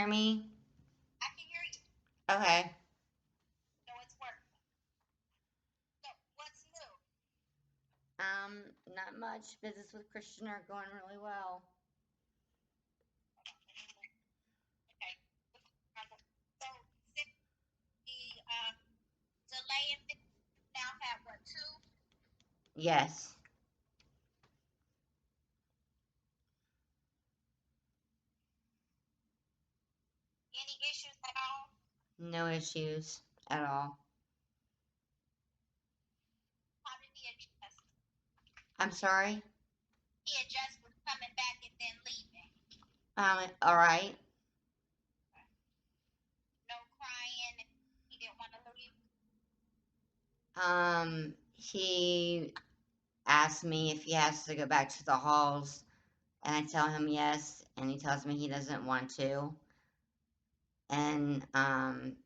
hear me? I can hear you. Okay. So it's working. So what's new? Not much. Business with Christian are going really well. Okay. So since the delay in this, now have what, two? Yes. Any issues at all? No issues at all. How did he adjust? I'm sorry. He adjust with coming back and then leaving. All right. No crying. He didn't want to leave. He asked me if he has to go back to the halls, and I tell him yes, and he tells me he doesn't want to. And and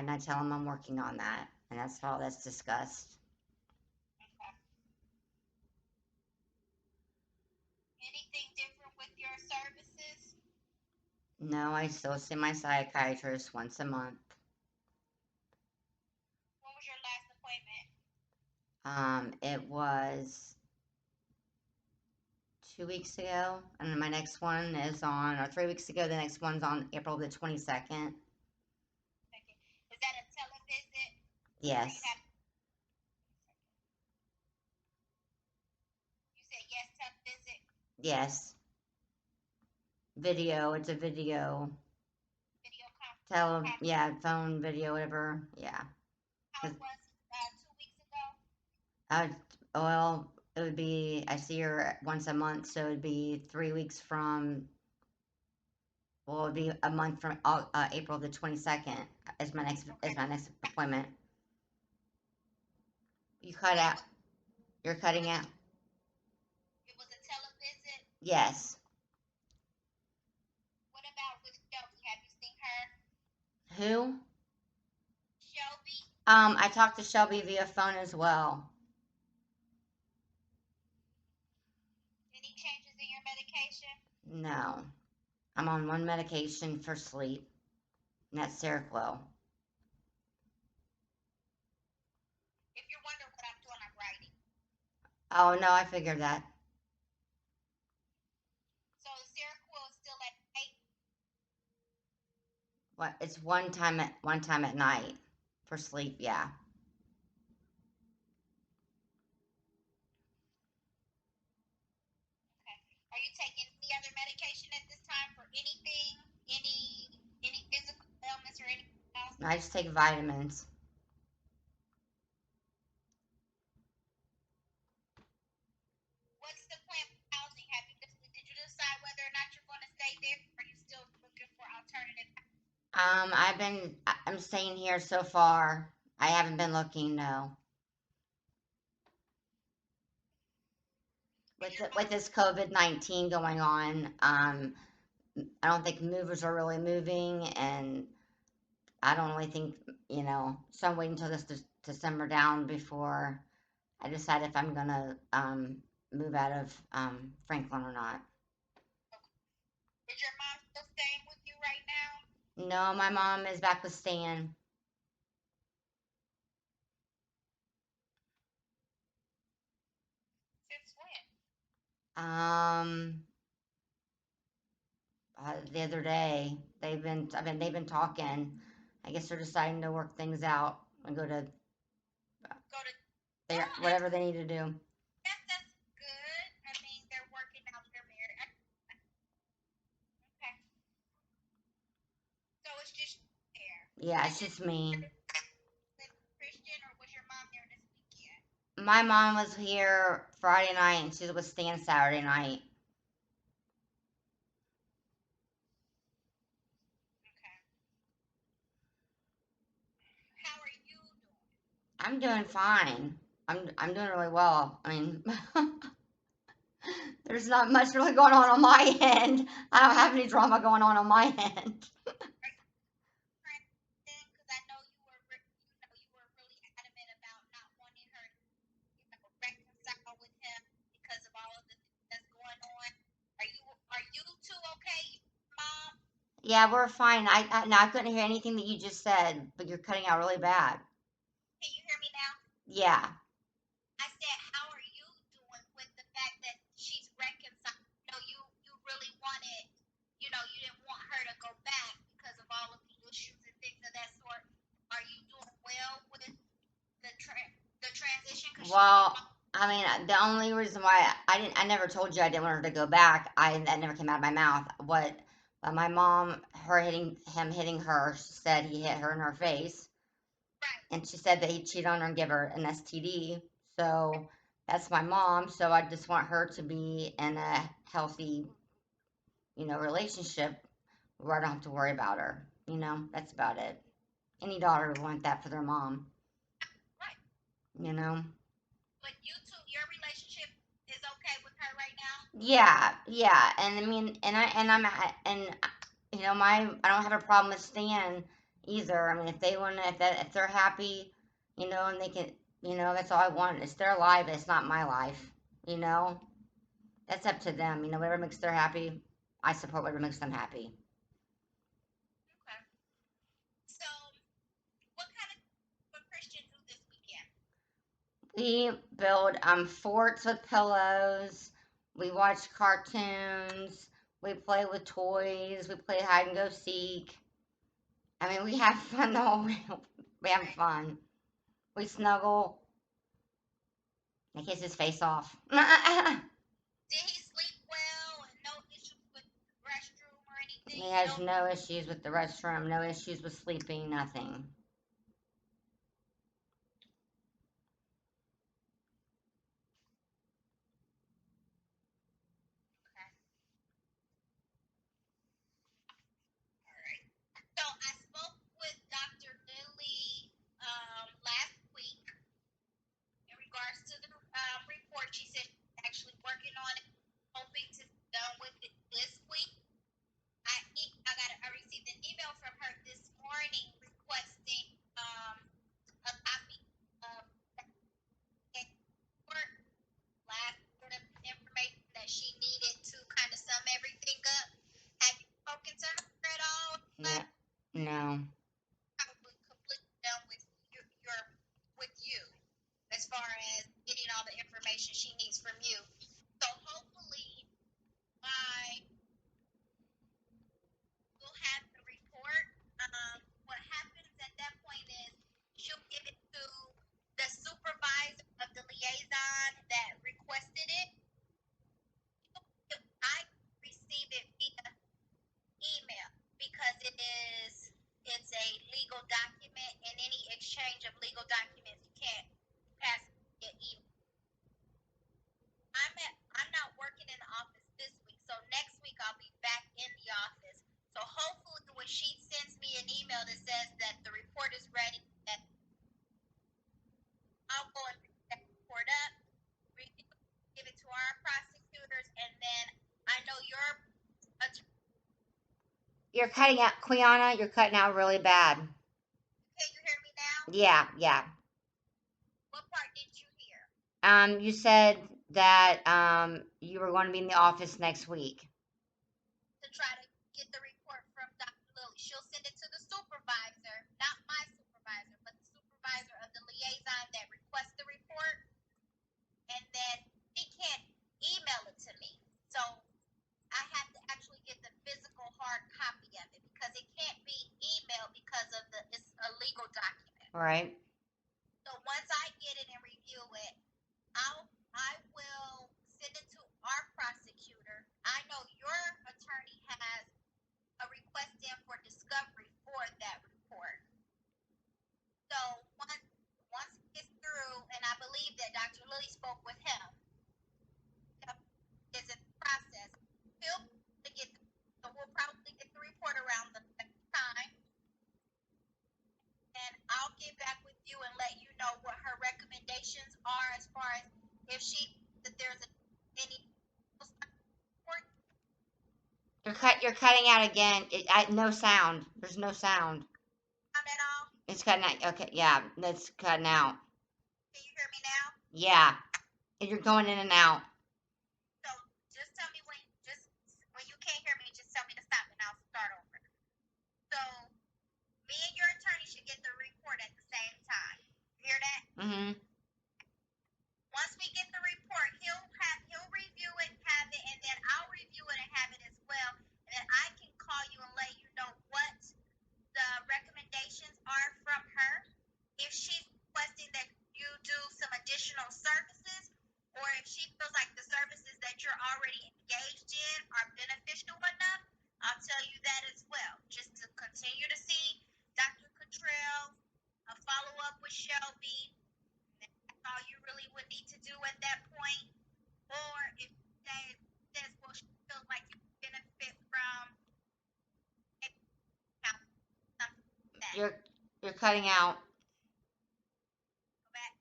I tell him I'm working on that, and that's all that's discussed. Okay. Anything different with your services? No, I still see my psychiatrist once a month. When was your last appointment? It was 2 weeks ago, and then my next one is on, or 3 weeks ago. The next one's on April the 22nd. Okay. Is that a televisit? Or you Yes, have? You said yes, televisit. yes. Video. It's a video. Video conference. Yeah, phone, video, whatever. Yeah. How 'Cause, it was 2 weeks ago? uh, well, it would be, I see her once a month, so it'd be 3 weeks from, well, it'd be a month from April the 22nd is Okay. my next appointment. You cut out. You're cutting out. It was a televisit. Yes. What about with Shelby? Have you seen her? Who? Shelby? I talked to Shelby via phone as well. Any changes in your medication? No. I'm on one medication for sleep, and that's Seroquel. If you're wondering what I'm doing, I'm writing. Oh, no, I figured that. So the Seroquel is still at 8. What? It's one time at night for sleep, yeah. Okay. Are you taking any other medication at this time for anything? Any physical ailments or anything else? I just take vitamins. What's the plan for housing? Did you decide whether or not you're going to stay there? Or are you still looking for alternative? I'm staying here so far. I haven't been looking, no. Is your With mom? this COVID-19 going on, I don't think movers are really moving, and I don't really think, so I'm waiting until this December down before I decide if I'm gonna move out of Franklin or not. Is your mom still staying with you right now? No, my mom is back with Stan. Since when? Um, the other day they've been talking. I guess they're deciding to work things out and go to Go to. their Oh, whatever they need to do. that's good. I mean, they're working out their marriage. Okay. So it's just there. Yeah, Did it's you just me. live Christian or was your mom there this weekend? My mom was here Friday night and she was with Stan Saturday night. Okay. How are you doing? I'm doing fine. I'm doing really well. I mean, there's not much really going on my end. I don't have any drama going on my end. Are you friends because I know you were really adamant about not wanting her to reconcile with him because of all of the things that's going on. Are you two okay, mom? Yeah, we're fine. No, I couldn't hear anything that you just said, but you're cutting out really bad. Can you hear me now? Yeah. I said, how are you doing with the fact that she's reconciled? You really wanted, you didn't want her to go back because of all of the issues and things of that sort. Are you doing well with the transition? Because Well, I mean, the only reason why I never told you I didn't want her to go back. That never came out of my mouth. My mom, him hitting her, she said he hit her in her face, right, and she said that he cheated on her and gave her an STD. So that's my mom. So I just want her to be in a healthy, relationship where I don't have to worry about her. That's about it. Any daughter would want that for their mom. right. You know. But you two, your relationship is okay with her right now. Yeah, yeah, and I mean, I don't have a problem with Stan either. I mean, if they want to, if they're happy, and they can, that's all I want. It's their life. It's not my life. You know, that's up to them. Whatever makes them happy, I support whatever makes them happy. Okay. So, what kind of what Christian do this weekend? We build forts with pillows. We watch cartoons. We play with toys. We play hide and go seek. I mean, we have fun the whole way. We have Right. fun. We snuggle. I kiss his face off. Did he sleep well and no issues with the restroom or He anything? has No. no issues with the restroom, no issues with sleeping, nothing. Okay. All right. So I spoke with Dr. Lily last week in regards to the report. She said she's actually working on it, hoping to be done with it this week. I received an email from her this morning requesting a copy of that report, last bit of information that she needed to kind of sum everything up. Have you spoken to her at all? No, no. Probably completely done with with you as far as getting all the information she needs from you. So hopefully by we'll have the report. What happens at that point is she'll give it to the supervisor of the liaison that requested it. I receive it via email because it's a legal document, and any exchange of legal documents you can't pass via email. I'm not working in the office this week, so next week I'll be back in the office. So hopefully when she sends me an email that says that the report is ready, that I'll go and pick that report up, review it, give it to our prosecutors, and then I know your attorney. You're cutting out, Quiana, you're cutting out really bad. Can you hear me now? Yeah, yeah. What part did you hear? You said that you were going to be in the office next week. To try to get the report from Dr. Lily. She'll send it to the supervisor, not my supervisor, but the supervisor of the liaison that requests the report, and then she can't email it to me. So I have to actually get the physical hard copy of it because it can't be emailed because of it's a legal document. Right. So once I get it and review it, I will send it to our prosecutor. I know your attorney has a request in for discovery for that report. So once it gets through, and I believe that Dr. Lilly spoke with him, is in the process. He'll get, so we'll probably get the report around the time, and I'll get back with you and let you know what her recommendations are as far as if she that there's any support. You're cutting out again. No sound. There's no sound. Not at all. It's cutting out. Okay, yeah, it's cutting out. Can you hear me now? Yeah, you're going in and out. So just tell me when you can't hear me, just tell me to stop and I'll start over. Mhm. Once we get the report, he'll review it, have it, and then I'll review it and have it as well. And then I can call you and let you know what the recommendations are from her. If she's requesting that you do some additional services, or if she feels like the services that you're already engaged in are beneficial enough, I'll tell you that as well. Just to continue to see Dr. Cottrell, follow up with Shelby. That's all you really would need to do at that point. Or if they says, well, she feels like you benefit from something like that. You're cutting out. Go back.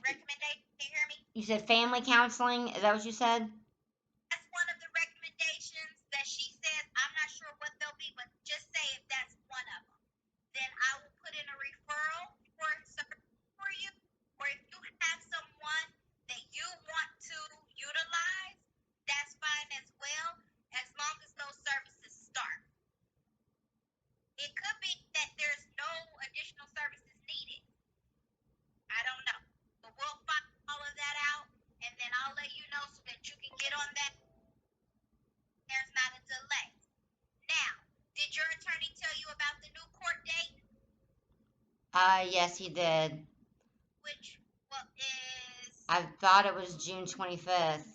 Recommendation. Can you hear me? You said family counseling. Is that what you said? That's one of the recommendations that she says. I'm not sure what they'll be, but just say if that's one of them. Then I will put in a referral for you. Or if you have someone that you want to utilize, that's fine as well, as long as those services start. It could be that there's no additional services needed. I don't know. But we'll find all of that out, and then I'll let you know so that you can get on that. There's not a delay. Now, did your attorney tell you about the new court date? Yes, he did. Which, well, is, I thought it was June 25th.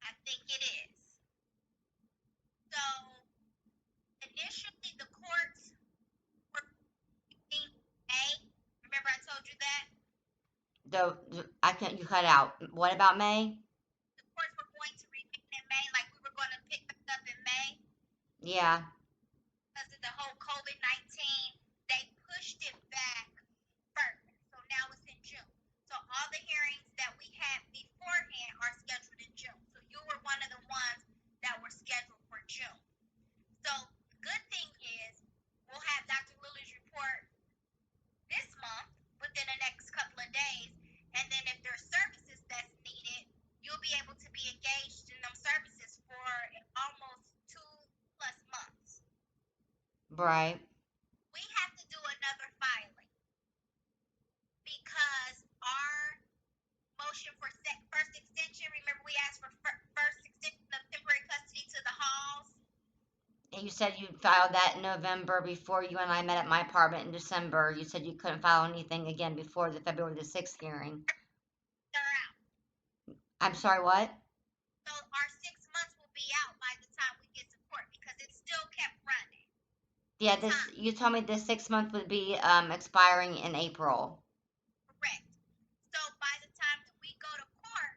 I think it is. So, initially, the courts were in May. Remember I told you that? I can't. You cut out. What about May? The courts were going to remain in May, like we were going to pick back up in May. Yeah. Because of the whole COVID-19, they pushed it back further. So now it's in June. So all the hearings that we had beforehand are scheduled in June. So you were one of the ones that were scheduled for June. So the good thing is we'll have Dr. Lily's report this month within the next couple of days. And then if there's services that's needed, you'll be able to be engaged in them services for almost 2+ months. Right. We have to do another filing because our motion for first extension, remember we asked for first extension of temporary custody to the halls? And you said you filed that in November before you and I met at my apartment in December. You said you couldn't file anything again before the February the 6th hearing. They're out. I'm sorry, what? So our 6 months will be out by the time we get to court because it still kept running. Yeah, you told me this 6 month would be expiring in April. Correct. So by the time that we go to court,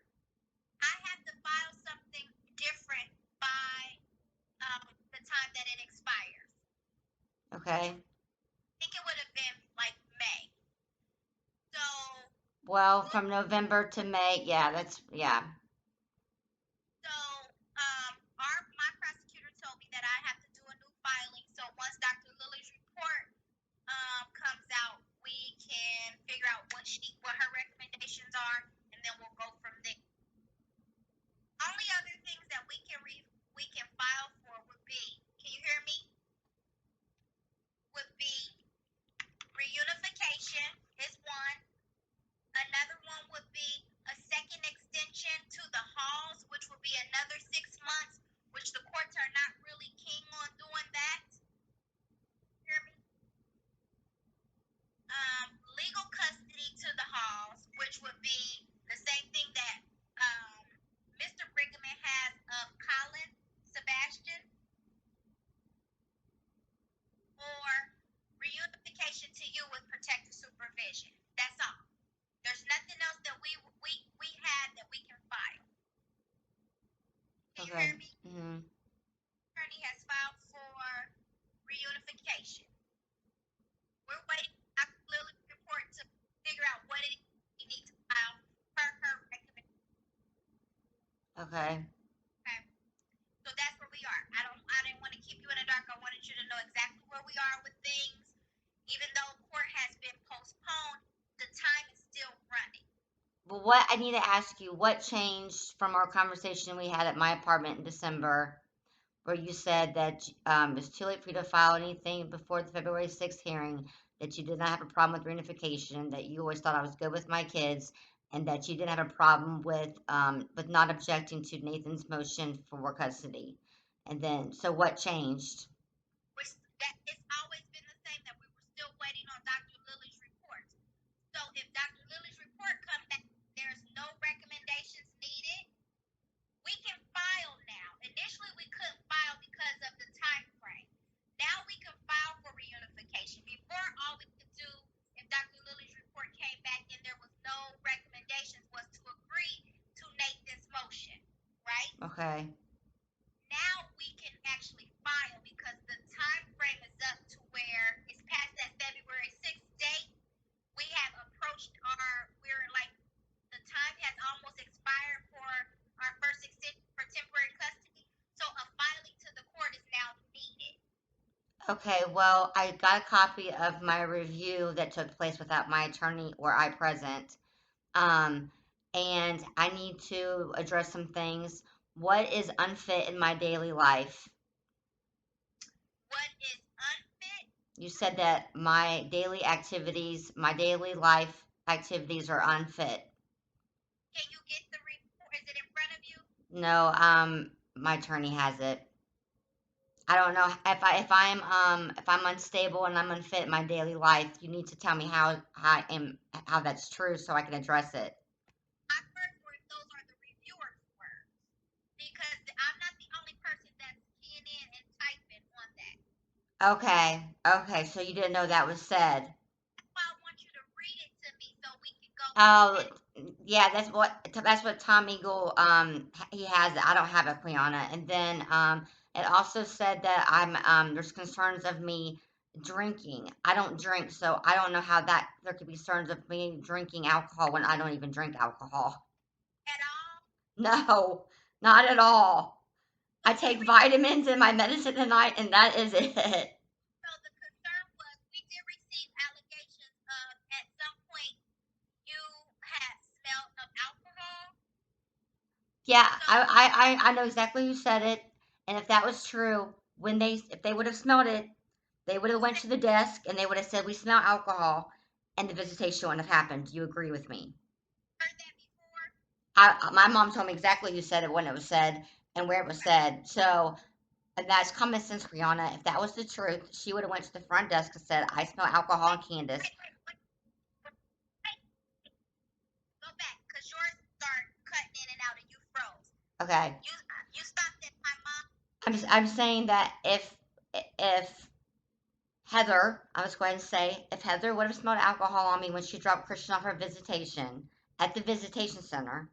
I have to file something different by the time that it expires. Okay. I think it would have been like May. So. Well, from November to May, yeah, yeah. So, my prosecutor told me that I have to do a new filing. So once Dr. Lily's report comes out, we can figure out what her recommendations are, and then we'll go from there. Only other things that we can file for would be, can you hear me? Would be reunification is one. Another one would be a second extension to the halls, which would be another 6 months, which the courts are not really keen on doing that. Hear me? Legal custody to the halls, which would be the same thing that Mr. Brigham has of Colin Sebastian, or reunification to you with protective supervision. That's all. There's nothing else that we had that we can file. Can you hear me? Mm-hmm. Attorney has filed for reunification. We're waiting for Dr. Lily's report to figure out what it is we need to file per her recommendation. Okay. Okay. So that's where we are. I didn't want to keep you in the dark. I wanted you to know exactly where we are with things. Even though court has been postponed, the time is still running. Well, what I need to ask you, what changed from our conversation we had at my apartment in December, where you said that it's too late for you to file anything before the February 6th hearing? that you did not have a problem with reunification, that you always thought I was good with my kids, and that you didn't have a problem with not objecting to Nathan's motion for custody. And then, so what changed? That it's always been the same. That we were still waiting on Dr. Lily's report. So if Dr. Lily's report comes back, there's no recommendations needed. We can file now. Initially, we couldn't file because of the time frame. Now we can file for reunification. Before, all we could do, if Dr. Lily's report came back and there was no recommendations, was to agree to Nathan's motion, right? Okay. Now we can actually file because the time frame is up to where it's past that February 6th date. We have approached we're like, the time has almost expired for our first extension for temporary custody. So a filing to the court is now needed. Okay, well, I got a copy of my review that took place without my attorney or I present. Um, and I need to address some things. What is unfit in my daily life? What is unfit? You said that my daily activities, my daily life activities are unfit. Can you get the report? Is it in front of you? No, my attorney has it. I don't know if I'm unstable and I'm unfit in my daily life. You need to tell me how that's true so I can address it. My words were, those are the reviewer's words. Because I'm not the only person that's keying in and typing on that. Okay, okay, so you didn't know that was said. That's why I want you to read it to me so we can go through Oh, it. yeah, that's what Tom Eagle he has it. I don't have it, Quiana. And then it also said that there's concerns of me drinking. I don't drink, so I don't know how that there could be concerns of me drinking alcohol when I don't even drink alcohol. At all. No, not at all. I So take vitamins and my medicine at night, and that is it. the concern was we did receive allegations of at some point you had smelled of alcohol. Yeah, So I know exactly who said it, and if that was true, if they would have smelled it, they would have who went said to the desk and they would have said, "We smell alcohol," and the visitation wouldn't have happened. Do you agree with me? heard that before? My mom told me exactly who said it when it was said and where it was Okay. said. So, and that's common sense, Brianna. If that was the truth, she would have went to the front desk and said, "I smell alcohol and Candace." Wait. Go back, cause yours start cutting in and out, and you froze. Okay, You you stopped at my mom. I'm saying that if Heather, I was going to say, if Heather would have smelled alcohol on me when she dropped Christian off her visitation at the visitation center,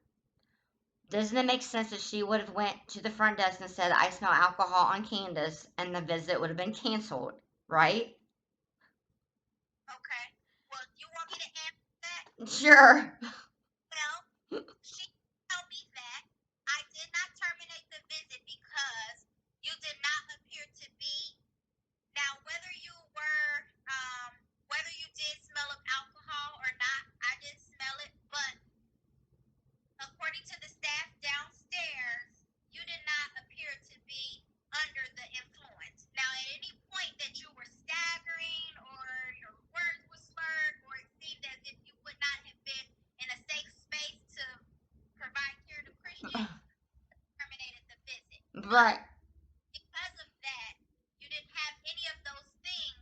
doesn't it make sense that she would have went to the front desk and said, "I smell alcohol on Candace," and the visit would have been canceled, right? Okay. Well, you want me to answer that? Sure. Well, she told me that I did not terminate the visit because you did not appear to be. Now, whether you did smell of alcohol or not, I didn't smell it, but according to the staff downstairs, you did not appear to be under the influence. Now, at any point that you were staggering or your words were slurred or it seemed as if you would not have been in a safe space to provide care to Christian, terminated the visit. But Right. because of that, you didn't have any of those things.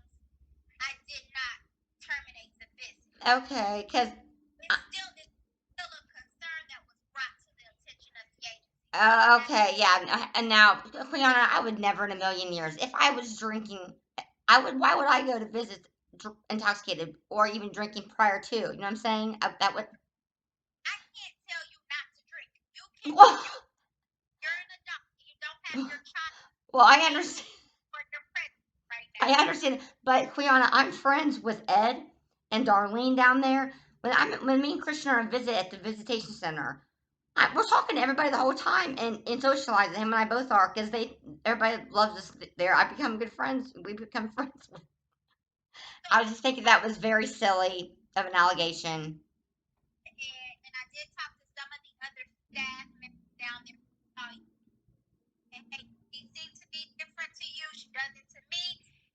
I did not terminate the visit. Okay, because It's still a concern that was brought to the attention of the agency. So that's okay, yeah. And now, Brianna, I would never in a million years, if I was drinking, I would. Why would I go to visit intoxicated or even drinking prior to? You know what I'm saying? That would. I can't tell you not to drink. You can Well, you're an adult. You don't have your child I in understand. for your presence right I now. understand, but Quiana, I'm friends with Ed and Darlene down there. When me and Christian are on visit at the visitation center, we're talking to everybody the whole time and socializing. Him and I both are because everybody loves us there. I become good friends. We become friends. So I was just thinking that was very silly of an allegation. and I did talk to some of the other staff members down there. And hey, she seems to be different to you. She does it to me.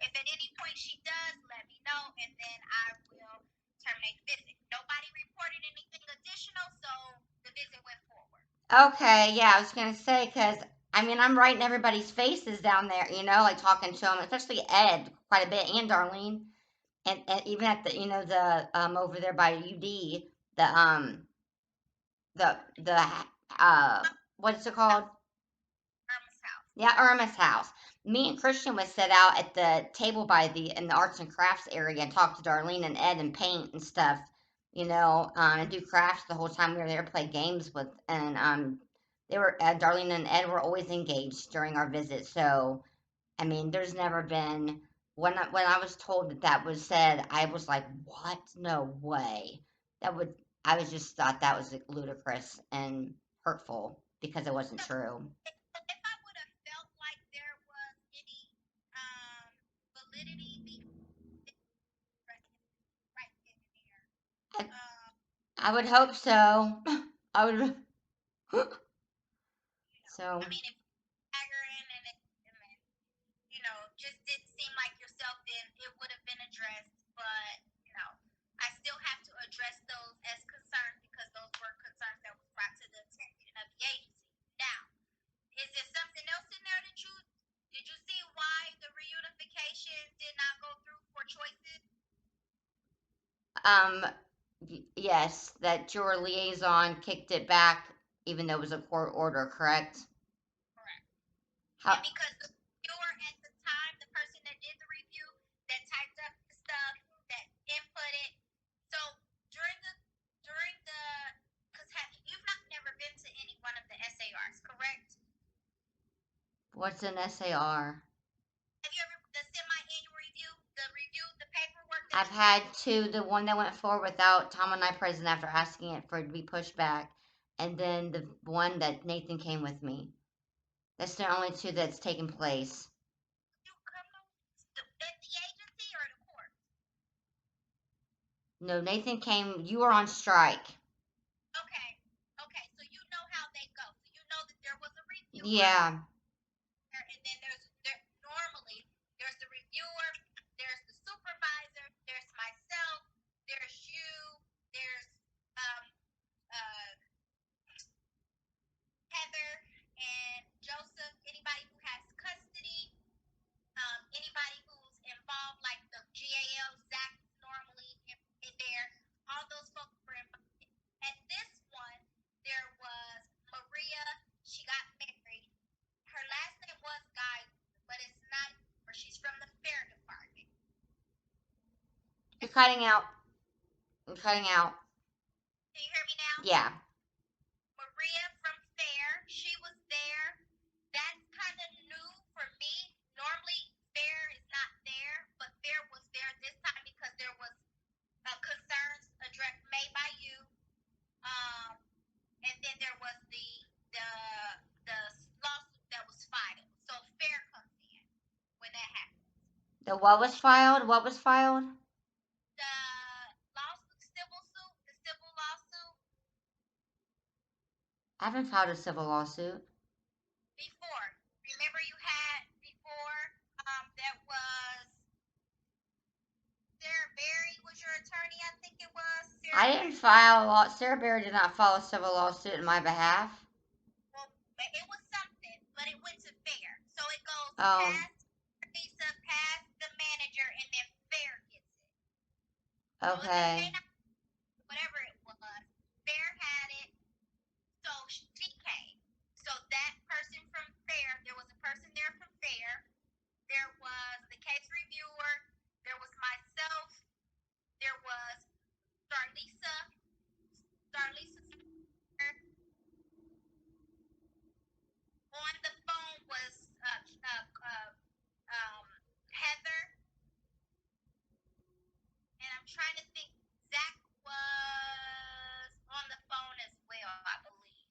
If at any point she does, let me know, and then Okay, yeah, I was gonna say because I mean I'm right in everybody's faces down there, like talking to them, especially Ed quite a bit and Darlene, and even at the the over there by UD, the the what's it called? Irma's house. Yeah, Irma's house. Me and Christian would sit out at the table by the in the arts and crafts area and talk to Darlene and Ed and paint and stuff, and do crafts the whole time we were there. Play games with and they were Darlene and Ed were always engaged during our visit. So I mean, there's never been when I was told that that was said, I was like, what? No way. That would I was just thought that was like, ludicrous and hurtful because it wasn't So true. if I would have felt like there was any validity right, right then and there, I, um, I would hope so. I would. I So, mean, if staggering and then, just didn't seem like yourself, then it would have been addressed. But I still have to address those as concerns because those were concerns that was brought to the attention of the agency. Now, is there something else in there that you did you see why the reunification did not go through for choices? um, yes, that your liaison kicked it back, even though it was a court order, correct? Correct. How? And because the reviewer at the time, the person that did the review, that typed up the stuff, that inputted. So during the during the because you've not never been to any one of the SARs, correct? What's an SAR? Have you ever the semi-annual review, the paperwork that I've we send? had two. The one that went forward without Tom and I present after asking it for it to be pushed back, and then the one that Nathan came with me. That's the only two that's taken place. You come at the agency or the court? No, Nathan came. You were on strike. Okay, okay. So you know how they go. So you know that there was a reviewer, Yeah, and then normally there's the reviewer, there's the supervisor, there's myself, there's you, there's um, uh, Heather and Joseph. Anybody who has custody, anybody who's involved, like the GAL, Zach is normally in there. All those folks were involved. At this one, there was Maria. She got married. Her last name was Guy, but it's not. Or she's from the fair department. you're cutting out. You're cutting out. Can you hear me now? Yeah. Maria from fair. She was there. That's kind of new for me. Normally, fair is not there, but fair was there this time because there was concerns addressed made by you. Um, and then there was the the lawsuit that was filed. So fair comes in when that happens. The what was filed? What was filed? The lawsuit, civil suit, the civil lawsuit I haven't filed a civil lawsuit. before. Remember you had before that was Sarah Berry was your attorney, I think it was. Sarah I didn't Berry. file a law. Sarah Berry did not file a civil lawsuit in my behalf. Well, it was something, but it went to fair. So it goes Oh, past Lisa, past the manager, and then fair gets it. So it may okay. not, whatever it was, fair had it. So she came. So that person from fair, there was a person there from fair. There was the case reviewer. There was myself. There was Starlisa. Starlisa. On the phone was Heather, and I'm trying to think. Zach was on the phone as well, I believe.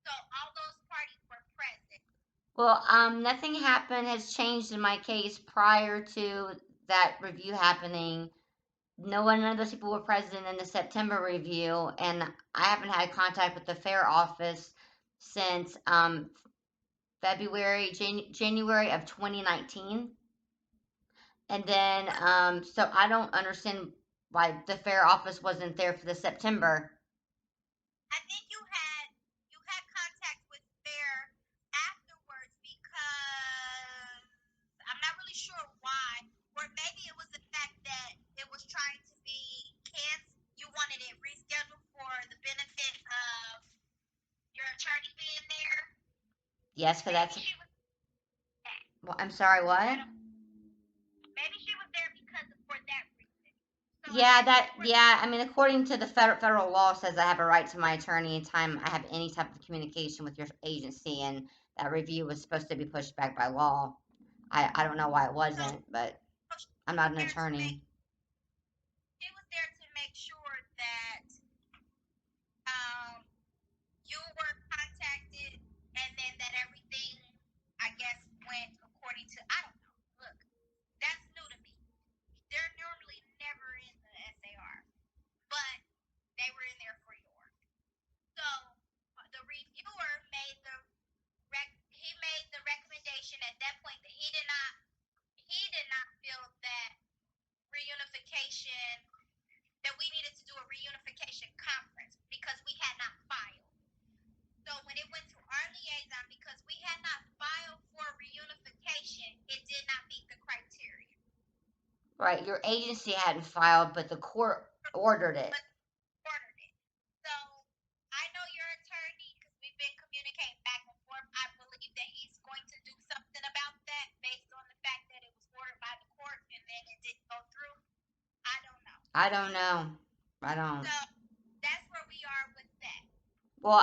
So all those parties were present. Well, nothing happened has changed in my case prior to that review happening. None of those people were present in the September review, and I haven't had contact with the fair office since January of 2019. And then, so I don't understand why the fair office wasn't there for the September. I think you had. Yes, because Maybe that's. she was that. Well, I'm sorry. I What? don't. Maybe she was there because of for that reason. So if Yeah, they that. were Yeah, I mean, according to the federal law, says I have a right to my attorney anytime I have any type of communication with your agency, and that review was supposed to be pushed back by law. I don't know why it so, wasn't, but so she I'm was not an there to attorney. make sure that um you were contacted and then that everything I guess went according to I don't know. Look, that's new to me. They're normally never in the SAR, but they were in there for yours. So the reviewer made he made the recommendation at that point that he did not feel that reunification that we needed to do a reunification conference because we had not filed. So when it went to our liaison, because we had not filed for reunification, it did not meet the criteria. Right, your agency hadn't filed, but the court ordered it. But ordered it. So I know your attorney because we've been communicating back and forth. I believe that he's going to do something about that based on the fact that it was ordered by the court and then it didn't go through. I don't know. I don't know. I don't. So that's where we are with that. Well,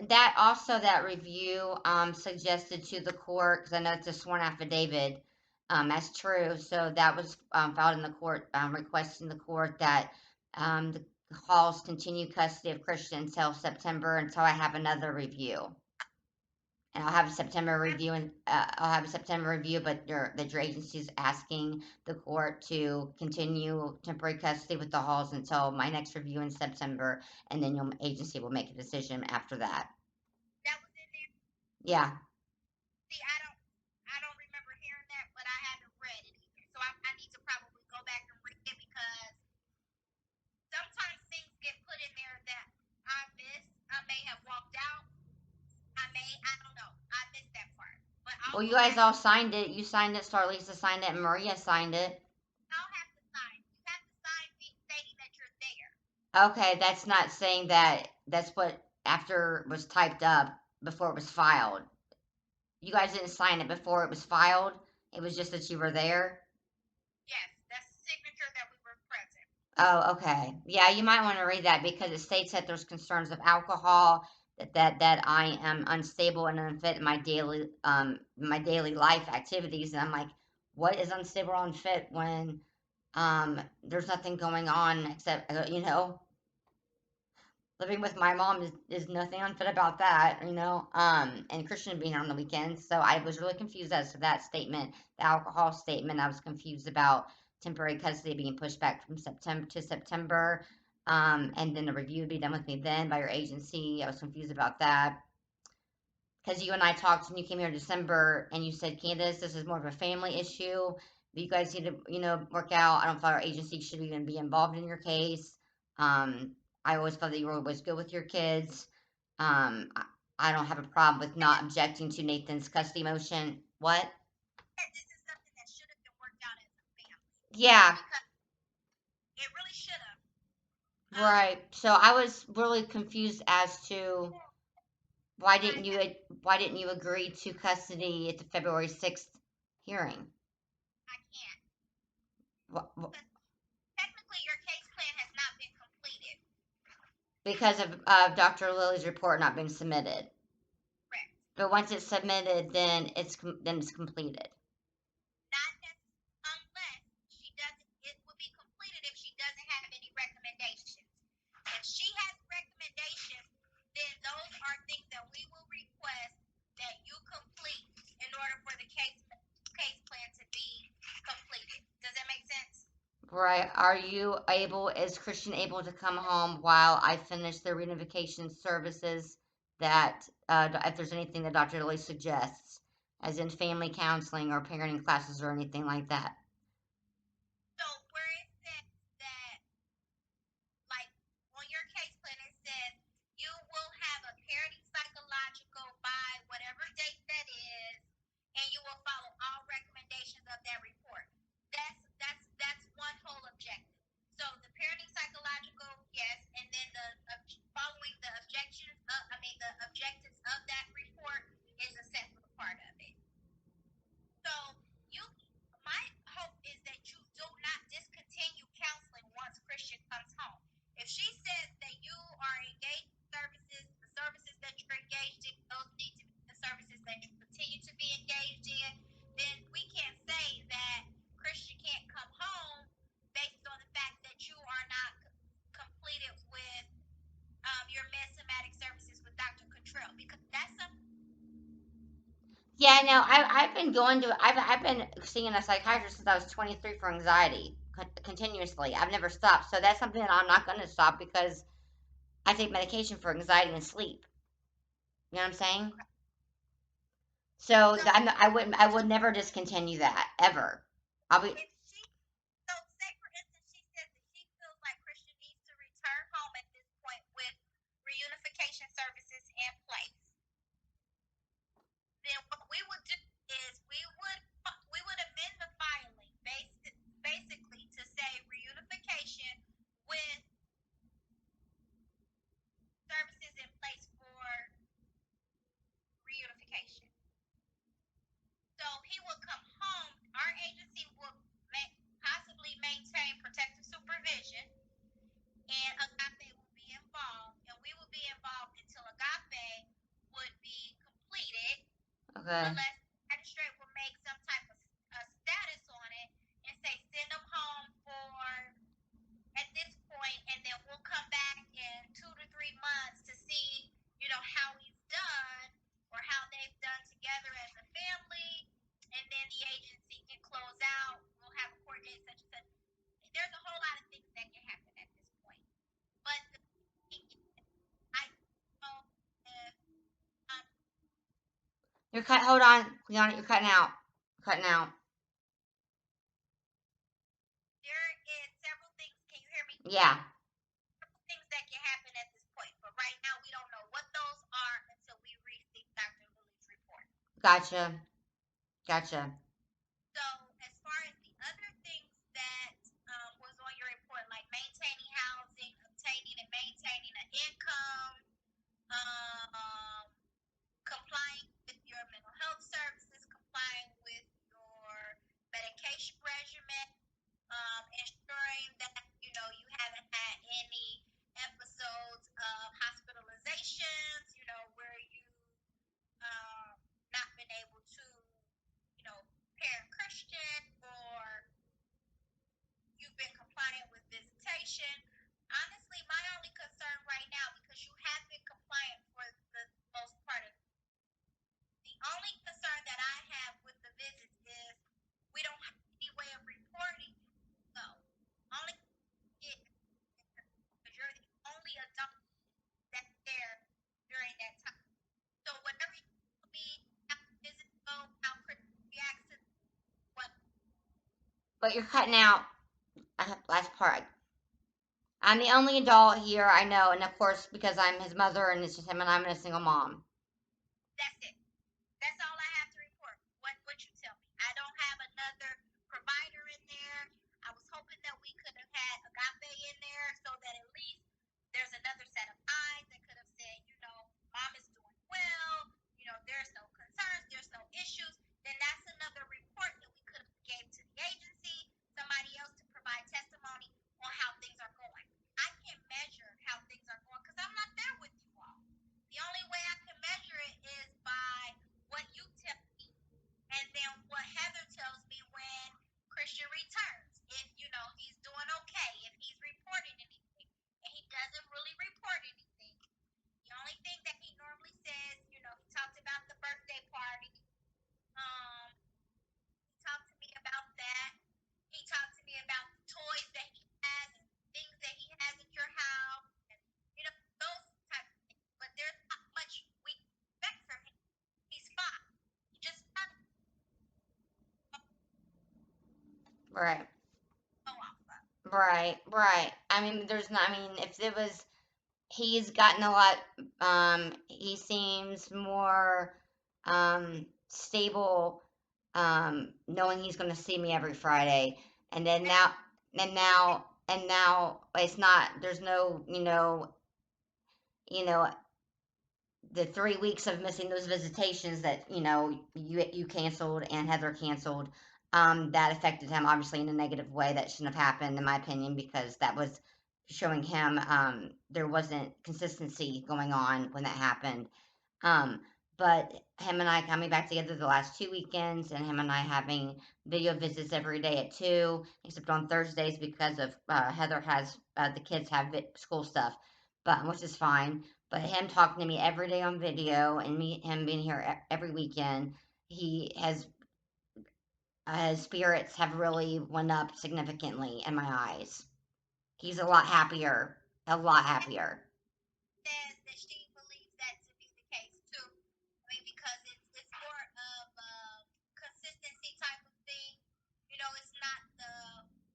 that also that review suggested to the court because I know it's a sworn affidavit. That's true. So that was filed in the court, requesting the court that the Halls continue custody of Christian until September until I have another review. And I'll have a September review, and I'll have a September review, but your agency is asking the court to continue temporary custody with the Halls until my next review in September, and then your agency will make a decision after that. That was in there. Yeah. See, I don't remember hearing that, but I haven't read it either. So I need to probably go back and read it because sometimes things get put in there that I missed. I may have walked out. I don't know. I missed that part. But Well, I'll you go guys back. all signed it. You signed it. Starlisa signed it. And Maria signed it. I'll have to sign. You have to sign me stating that you're there. Okay, that's not saying that. That's what after it was typed up before it was filed. You guys didn't sign it before it was filed. It was just that you were there. Yes, that's the signature that we were present. Oh, okay. Yeah, you might want to read that because it states that there's concerns of alcohol, that I am unstable and unfit in my daily life activities. And I'm like, what is unstable or unfit when there's nothing going on except living with my mom is nothing unfit about that. And Christian being here on the weekends. So I was really confused as to that statement, the alcohol statement. I was confused about temporary custody being pushed back from September to September. And then the review would be done with me then by your agency. I was confused about that. Because you and I talked and you came here in December and you said, Candace, this is more of a family issue that you guys need to, work out. I don't feel our agency should even be involved in your case. I always felt that you were always good with your kids. Um, I, I don't have a problem with not objecting to Nathan's custody motion. What? This is something that should have been worked out as a family. Yeah, Because it really should have. right. So I was really confused as to why didn't you why didn't you agree to custody at the February 6th hearing? I can't. Wh- Because technically your case plan has not been completed. because of Dr. Lily's report not being submitted. Correct. But once it's submitted, then it's completed. Not unless she doesn't. It would be completed if she doesn't have any recommendations. If she has recommendations, then those are things that we will request that you complete in order for the case plan to be completed. Does that make sense? Right? Are you able? Is Christian able to come home while I finish the reunification services? That if there's anything that Dr. Lilly suggests, as in family counseling or parenting classes or anything like that. So where it says that, like on your case plan, it says you will have a parenting psychological by whatever date that is, and you will follow all recommendations of that report. That's one whole objective. So the parenting psychological, yes, and then the following the objectives of that report is a separate Yeah, no, I've been going to I've been seeing a psychiatrist since I was 23 for anxiety continuously. I've never stopped. So that's something that I'm not going to stop because I take medication for anxiety and sleep. You know what I'm saying? So So, I would never discontinue that ever. I'll be if she, so say for instance, she says that she feels like Christian needs to return home at this point with reunification services in place, then what we would do is we would amend the filing basically to say reunification with services in place for reunification. So he will come home. Our agency will possibly maintain protective supervision, and Agape will be involved, and we will be involved until Agape would be completed, okay. unless the magistrate will make some type of a status on it and say send them home for at this point, and then we'll come back in 2 to 3 months to see, how he's done or how they've done together as a family, and then the agency can close out. We'll have a court date such and such. There's a whole lot of things that can happen at this point. But the thing is, I don't know if um, You're cut. Hold on, Leon. You're cutting out. Cutting out. there is several things. Can you hear me? Yeah. Several things that can happen at this point. But right now, we don't know what those are until we receive Dr. Lily's report. Gotcha. Gotcha. So, as far as the other things that was on your report, like maintaining housing, obtaining and maintaining an income, um, complying with your mental health services, complying with your medication regimen, ensuring that you haven't had any episodes of hospitalizations, where you um, not been able to, parent Christian, or you've been compliant with visitation. Honestly, my only concern right now, because you have been compliant for the most part of the only concern that I have with the visits is we don't have any way of reporting. So, only it because you're the only adult that's there during that time. So, whatever you tell me, how the visits go, how Chris reacts to what. But you're cutting out. Last part. I'm the only adult here I know, and of course, because I'm his mother and it's just him and I'm a single mom. That's it. That's all I have to report. What you tell me. I don't have another provider in there. I was hoping that we could have had Agape in there so that at least there's another set of eyes that could have said, mom is doing well, there's no concerns, there's no issues. Then that's another report that we could have gave to the agency, somebody else to provide testimony on how things are going. I can't measure how things are going because I'm not there with you all. The only way I can measure it is by what you tell me, and then what Heather tells me when Christian returns. If he's doing okay, if he's reporting anything, and he doesn't really report anything. The only thing that he normally says, he talked about the birthday party. He talked to me about that. He talked to me about the toys that he has and things that he has at your house, and those type of things. But there's not much we expect from him. He's fine. He just doesn't Right. go off of. Right. Right. I mean, there's not. I mean, if it was, he's gotten a lot. He seems more stable. Knowing he's going to see me every Friday, and then That's now it's not. There's no. You know, the 3 weeks of missing those visitations that you canceled and Heather canceled, that affected him obviously in a negative way. That shouldn't have happened, in my opinion, because that was showing him there wasn't consistency going on when that happened. Um, but him and I coming back together the last 2 weekends, and him and I having video visits every day at 2, except on Thursdays because of Heather has the kids have school stuff, but which is fine. But him talking to me every day on video and him being here every weekend, he has his spirits have really went up significantly in my eyes. He's a lot happier, a lot happier. Says that she believes that to be the case too. I mean, because it's more of a consistency type of thing. You know, it's not the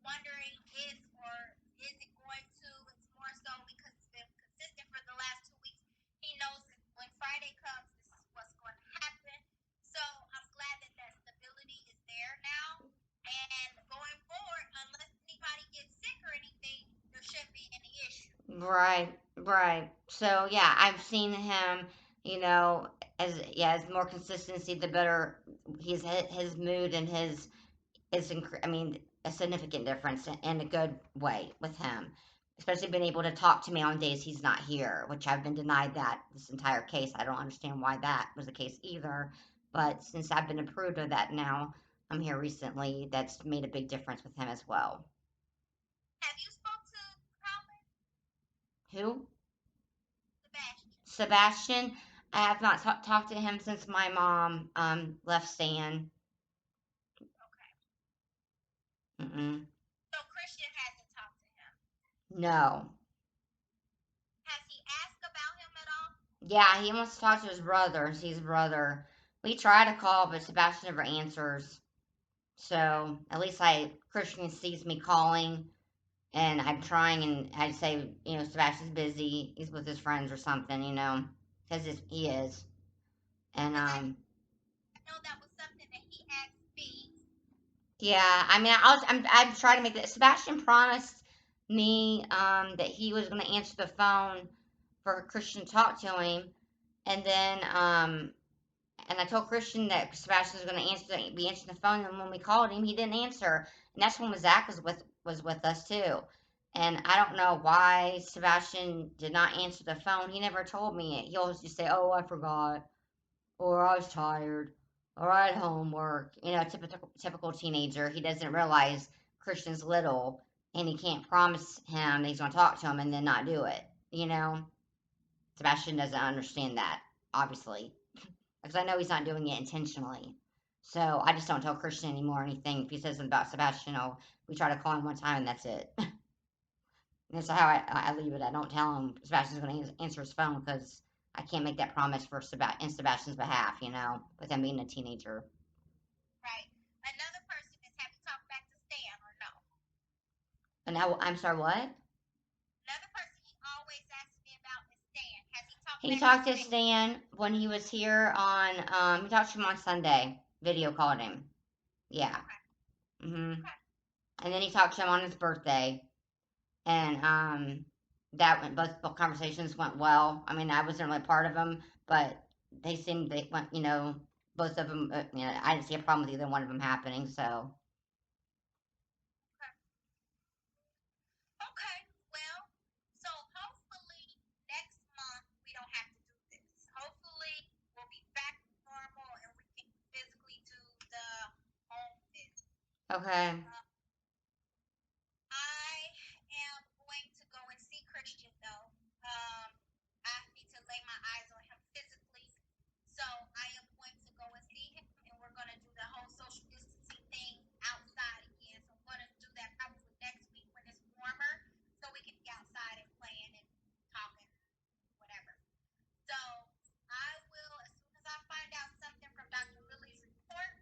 wondering if or is it going to. It's more so because it's been consistent for the last 2 weeks. He knows that when Friday comes, this is what's going to happen. So I'm glad that that stability is there now. And going forward, unless anybody gets sick or anything, there shouldn't be any issue. Right, right. So yeah, I've seen him, you know, as yeah, as more consistency, the better his mood and his is I mean, a significant difference in a good way with him. Especially being able to talk to me on days he's not here, which I've been denied that this entire case. I don't understand why that was the case either. But since I've been approved of that now, I'm here recently, that's made a big difference with him as well. Have you spoke to Colin? Who? Sebastian. Sebastian. I have not talked to him since my mom left Stan. Okay. Mm-mm. So Christian hasn't talked to him. No. Has he asked about him at all? Yeah, he wants to talk to his brother. See his brother. We try to call, but Sebastian never answers. Okay. So at least Christian sees me calling, and I'm trying, and I'd say, you know, Sebastian's busy. He's with his friends or something, you know, because he is. And Because I know that was something that he asked me. yeah, I mean, I'm trying to make that. Sebastian promised me that he was going to answer the phone for Christian to talk to him, and then and I told Christian that Sebastian was going to be answering the phone, and when we called him, he didn't answer, and that's when Zach was with us too. And I don't know why Sebastian did not answer the phone. He never told me it. He always just say, "Oh, I forgot," or "I was tired," or "I had homework." You know, typical teenager. He doesn't realize Christian's little, and he can't promise him that he's going to talk to him and then not do it. You know, Sebastian doesn't understand that, obviously, because I know he's not doing it intentionally. So I just don't tell Christian anymore anything. If he says something about Sebastian, we try to call him one time and that's it. That's how I leave it. I don't tell him Sebastian's going to answer his phone because I can't make that promise for in Sebastian's behalf, you know, with him being a teenager. Right. Another person is, have you talked back to Stan or no? And now, I'm sorry, what? Another person he always asks me about is Stan. Has he talked He back to talked to Stan? Stan when he was here he talked to him on Sunday, video called him. Yeah. Okay. hmm Okay. And then he talked to him on his birthday. And that went both conversations went well. I mean, I wasn't really part of them, but they went, you know, both of them. You know, I didn't see a problem with either one of them happening. So Okay. Okay. Well, so hopefully next month we don't have to do this. Hopefully we'll be back to normal and we can physically do the home visit. okay, I am going to go and see Christian though. I need to lay my eyes on him physically. So I am going to go and see him and we're going to do the whole social distancing thing outside again. So I'm going to do that probably next week when it's warmer so we can be outside and playing and talking, whatever. So I will, as soon as I find out something from Dr. Lily's report,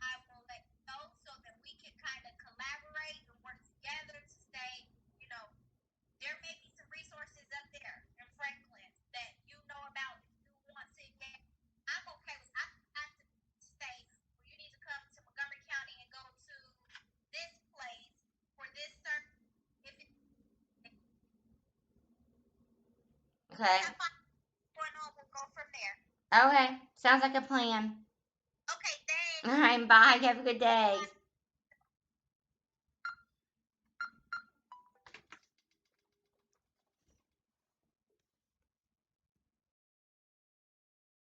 I will let you know so that we can kind of collaborate and work together to say, you know, there may be some resources up there in Franklin that you know about if you want to get. I'm okay with. I have to say, well, you need to come to Montgomery County and go to this place for this service. If it, okay, I find what's going on, we'll go from there. okay. Sounds like a plan. Okay, thanks. All right, bye. Have a good day.